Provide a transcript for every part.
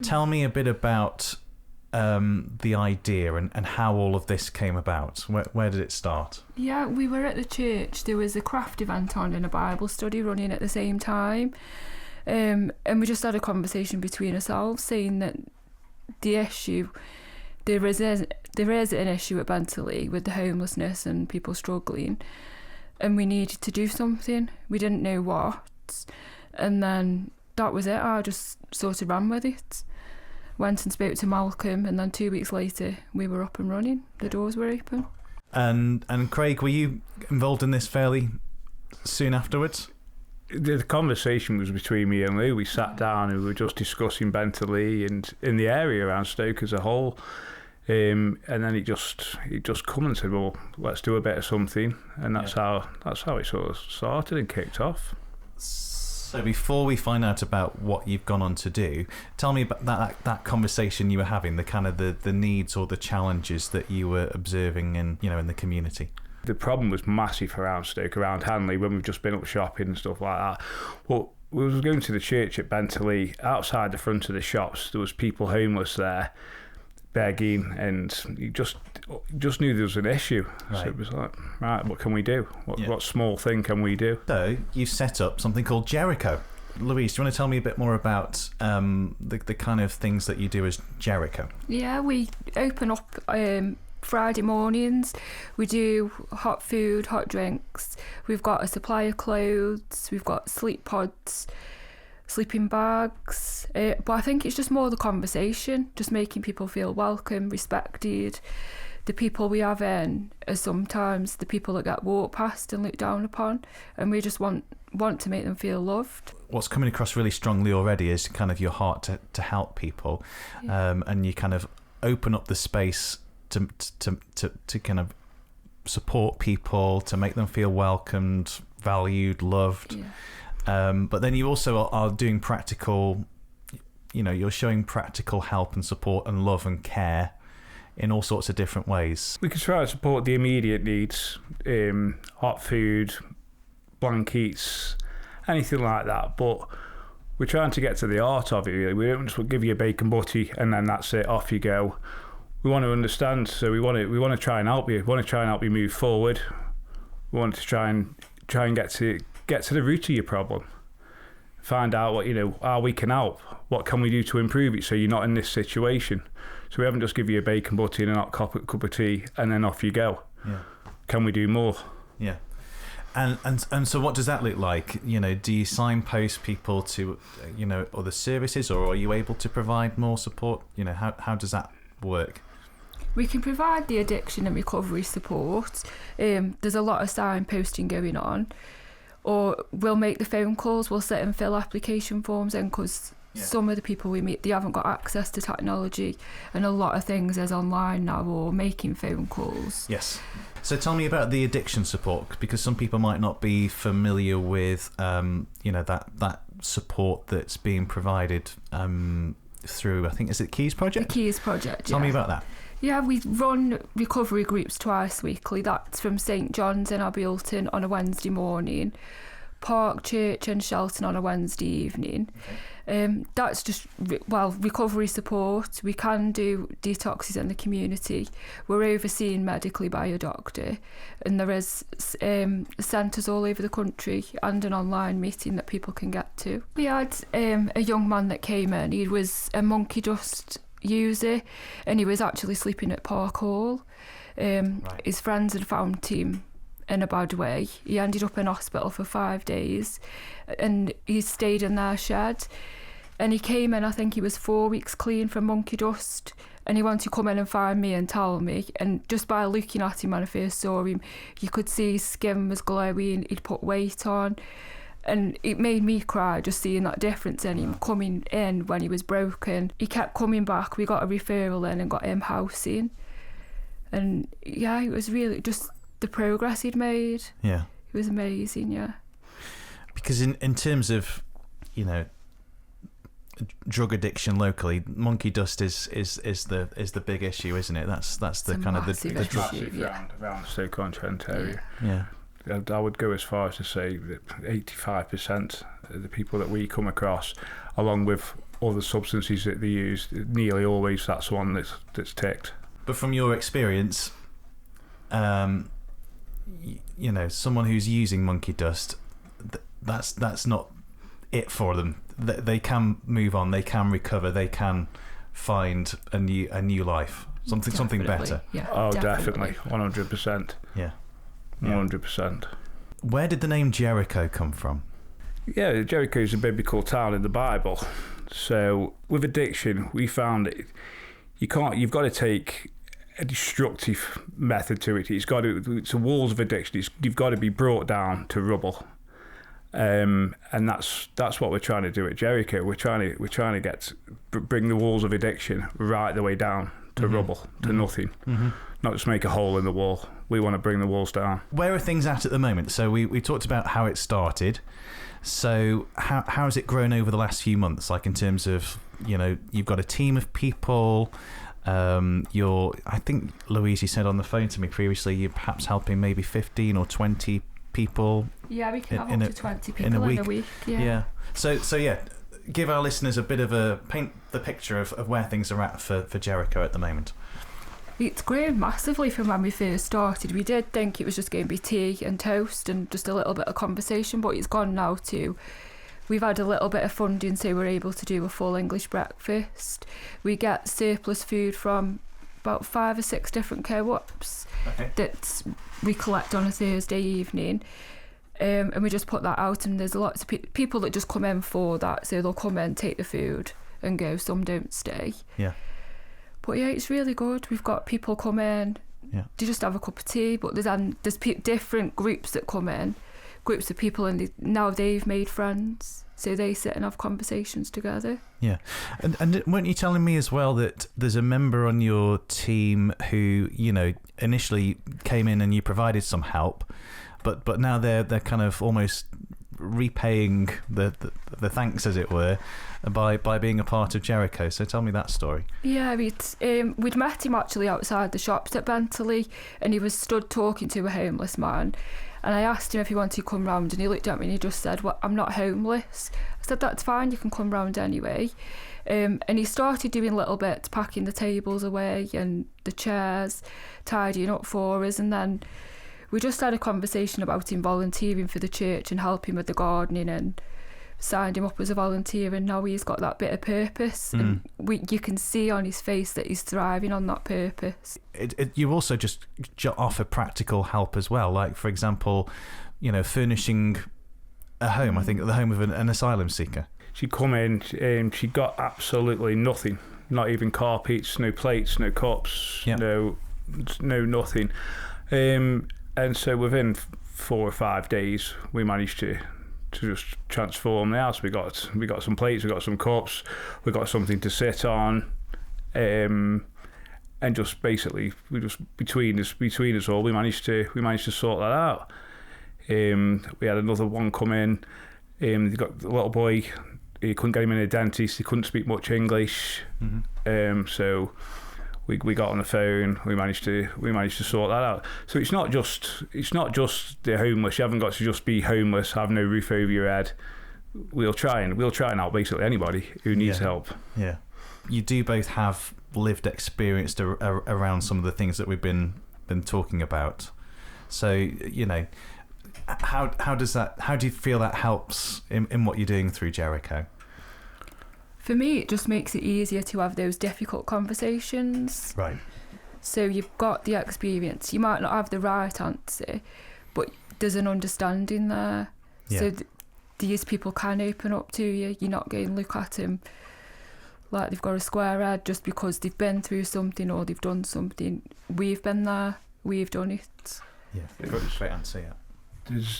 Tell me a bit about the idea and how all of this came about. Where did it start? Yeah, we were at the church. There was a craft event on and a Bible study running at the same time. And we just had a conversation between ourselves saying that there is an issue at Bentilee with the homelessness and people struggling, and we needed to do something. We didn't know what. And then that was it. I just sort of ran with it. Went and spoke to Malcolm, and then 2 weeks later we were up and running. The doors were open. And Craig, were you involved in this fairly soon afterwards? The conversation was between me and Lou. We sat down and we were just discussing Bentilee and in the area around Stoke as a whole. And then it just come and said, well, let's do a bit of something. And that's how it sort of started and kicked off. So before we find out about what you've gone on to do, tell me about that conversation you were having, the kind of the needs or the challenges that you were observing in the community. The problem was massive around Stoke, around Hanley, when we've just been up shopping and stuff like that. Well, we was going to the church at Bentilee. Outside the front of the shops, there was people homeless there, begging, and you just knew there was an issue. Right. So it was like, right, what can we do? What small thing can we do? So you set up something called Jericho. Louise, do you want to tell me a bit more about the kind of things that you do as Jericho? Yeah, we open up Friday mornings. We do hot food, hot drinks. We've got a supply of clothes. We've got sleep pods, sleeping bags. But I think it's just more the conversation, just making people feel welcome, respected. The people we have in are sometimes the people that get walked past and looked down upon, and we just want to make them feel loved. What's coming across really strongly already is kind of your heart to help people, and you kind of open up the space to kind of support people, to make them feel welcomed, valued, loved. But then you also are doing practical, you're showing practical help and support and love and care in all sorts of different ways. We could try to support the immediate needs, hot food, blankets, anything like that, but we're trying to get to the heart of it, really. We don't just give you a bacon butty and then that's it, off you go. We want to understand, so we want to try and help you. We want to try and help you move forward. We want to try and get to the root of your problem. Find out what how we can help. What can we do to improve it so you're not in this situation? So we haven't just give you a bacon butty and a hot cup of tea and then off you go. Yeah. Can we do more? Yeah. And so what does that look like? Do you signpost people to other services, or are you able to provide more support? How does that work? We can provide the addiction and recovery support. There's a lot of signposting going on. Or we'll make the phone calls, we'll sit and fill application forms in, because some of the people we meet, they haven't got access to technology, and a lot of things is online now, or making phone calls. Yes. So tell me about the addiction support, because some people might not be familiar with that support that's being provided through, I think, is it Keys Project? The Keys Project, Tell me about that. Yeah, we run recovery groups twice weekly. That's from St John's in Abbeyalton on a Wednesday morning, Park Church and Shelton on a Wednesday evening. Okay. That's just recovery support. We can do detoxes in the community. We're overseen medically by a doctor, and there is centres all over the country and an online meeting that people can get to. We had a young man that came in. He was a monkey dust user, and he was actually sleeping at Park Hall. Right. His friends had found him in a bad way. He ended up in hospital for 5 days, and he stayed in their shed, and he came in, I think he was 4 weeks clean from monkey dust, and he wanted to come in and find me and tell me, and just by looking at him when I first saw him, you could see his skin was glowing, he'd put weight on, and it made me cry just seeing that difference in him coming in when he was broken. He kept coming back. We got a referral in and got him housing, and it was really just the progress he'd made. It was amazing. Because in terms of drug addiction locally, monkey dust is the big issue, isn't it? That's the kind of the drug issue around Stoke-on-Trent area. I would go as far as to say that 85% of the people that we come across, along with other substances that they use. Nearly always that's one that's ticked. But from your experience, you know, someone who's using monkey dust, that's not it for them. They can move on, they can recover, they can find a new life, something better. Yeah, oh, definitely. 100%. Yeah, 100%. Where did the name Jericho come from? Yeah, Jericho is a biblical town in the Bible. So with addiction, we found it. You've got to take a destructive method to it. It's the walls of addiction. You've got to be brought down to rubble. And that's what we're trying to do at Jericho. We're trying to bring the walls of addiction right the way down to rubble, to nothing. Not just make a hole in the wall. We want to bring the walls down. Where are things at the moment? So we talked about how it started. So how has it grown over the last few months? Like in terms of, you know, you've got a team of people. I think Louise, you said on the phone to me previously, you're perhaps helping maybe 15 or 20 people. Yeah, we can have up to 20 people in a week. Yeah. So yeah, give our listeners a bit of paint the picture of where things are at for Jericho at the moment. It's grown massively from when we first started. We did think it was just going to be tea and toast and just a little bit of conversation, but it's gone now to, we've had a little bit of funding, so we're able to do a full English breakfast. We get surplus food from about 5 or 6 different co-ops that we collect on a Thursday evening. And we just put that out, and there's lots of people that just come in for that, so they'll come in, take the food and go. Some don't stay. Yeah. But yeah, it's really good. We've got people come in to just have a cup of tea, but there's different groups that come in, groups of people, and now they've made friends, so they sit and have conversations together. Yeah. And weren't you telling me as well that there's a member on your team who, you know, initially came in and you provided some help, but now they're kind of almost repaying the thanks, as it were, by being a part of Jericho. So tell me that story. Yeah, we'd met him actually outside the shops at Bentilee, and he was stood talking to a homeless man, and I asked him if he wanted to come round, and he looked at me and he just said, "Well, I'm not homeless." I said, "That's fine, you can come round anyway." And he started doing little bits, packing the tables away and the chairs, tidying up for us, and then we just had a conversation about him volunteering for the church and helping with the gardening, and signed him up as a volunteer, and now he's got that bit of purpose, and you can see on his face that he's thriving on that purpose. You also just offer practical help as well, like for example, you know, furnishing a home. I think at the home of an asylum seeker. She come in, she got absolutely nothing, not even carpets, no plates, no cups, no nothing. And so within 4 or 5 days, we managed to just transform the house. We got some plates, we got some cups, we got something to sit on, and just basically between us all, we managed to sort that out. We had another one come in. They got the little boy. He couldn't get him in a dentist. He couldn't speak much English. So we got on the phone. We managed to sort that out. So it's not just the homeless. You haven't got to just be homeless, have no roof over your head. We'll try and help basically anybody who needs help. Yeah, you do both have lived experience around some of the things that we've been talking about. So you know, how do you feel that helps in what you're doing through Jericho? For me, it just makes it easier to have those difficult conversations. Right. So you've got the experience. You might not have the right answer, but there's an understanding there. Yeah. So these people can open up to you. You're not going to look at them like they've got a square head just because they've been through something or they've done something. We've been there. We've done it. Yeah, straight answer, yeah.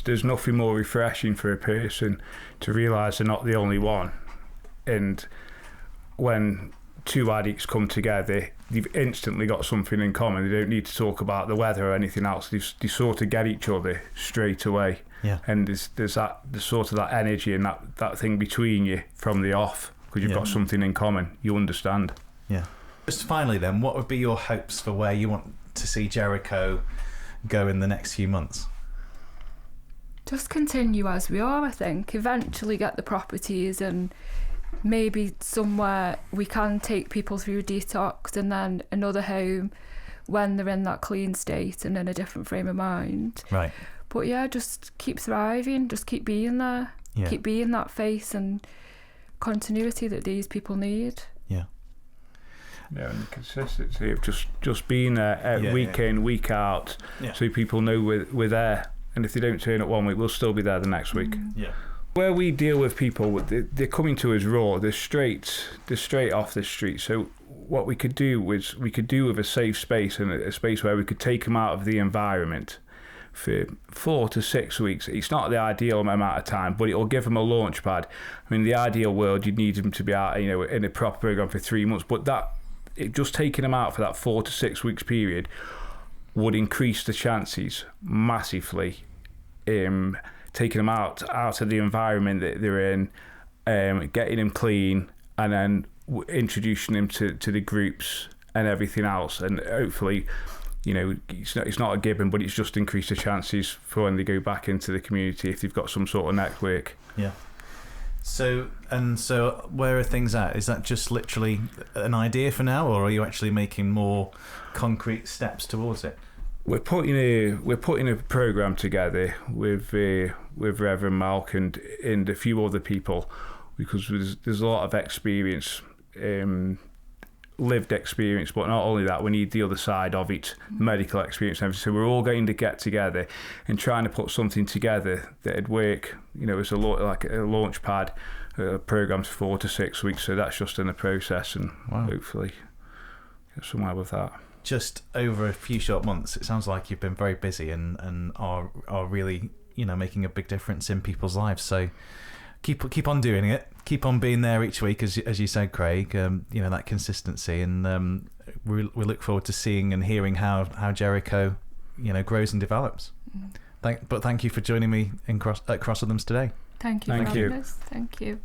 There's nothing more refreshing for a person to realise they're not the only one. And when 2 addicts come together, they've instantly got something in common. They don't need to talk about the weather or anything else. They sort of get each other straight away. Yeah. And there's sort of that energy and that thing between you from the off, because you've got something in common. You understand. Yeah. Just finally then, what would be your hopes for where you want to see Jericho go in the next few months? Just continue as we are, I think. Eventually get the properties and maybe somewhere we can take people through detox, and then another home when they're in that clean state and in a different frame of mind. Right. But yeah, just keep thriving, just keep being there, keep being that face and continuity that these people need. Yeah. Yeah, and the consistency of just being there week in, week out, so people know we're there. And if they don't turn up one week, we'll still be there the next week. Yeah. Where we deal with people, they're coming to us raw. They're straight off the street. So what we could do with a safe space and a space where we could take them out of the environment for 4 to 6 weeks. It's not the ideal amount of time, but it will give them a launch pad. I mean, the ideal world, you'd need them to be out, in a proper program for 3 months. But just taking them out for that 4 to 6 weeks period would increase the chances massively. Taking them out of the environment that they're in, getting them clean, and then introducing them to the groups and everything else, and hopefully, it's not a given, but it's just increased the chances for when they go back into the community if they've got some sort of network. Yeah. So where are things at? Is that just literally an idea for now, or are you actually making more concrete steps towards it? We're putting a program together with Reverend Malk and a few other people, because there's a lot of experience, lived experience, but not only that, we need the other side of it, medical experience and everything. So we're all going to get together and trying to put something together that'd work, as like a launch pad, programs 4 to 6 weeks. So that's just in the process, and hopefully get somewhere with that. Just over a few short months, it sounds like you've been very busy and are really making a big difference in people's lives. So keep on doing it, keep on being there each week, as you said, Craig. That consistency, and we look forward to seeing and hearing how Jericho grows and develops. Thank you for joining me at Cross Rhythms today. Thank you. Thank you. Thank you.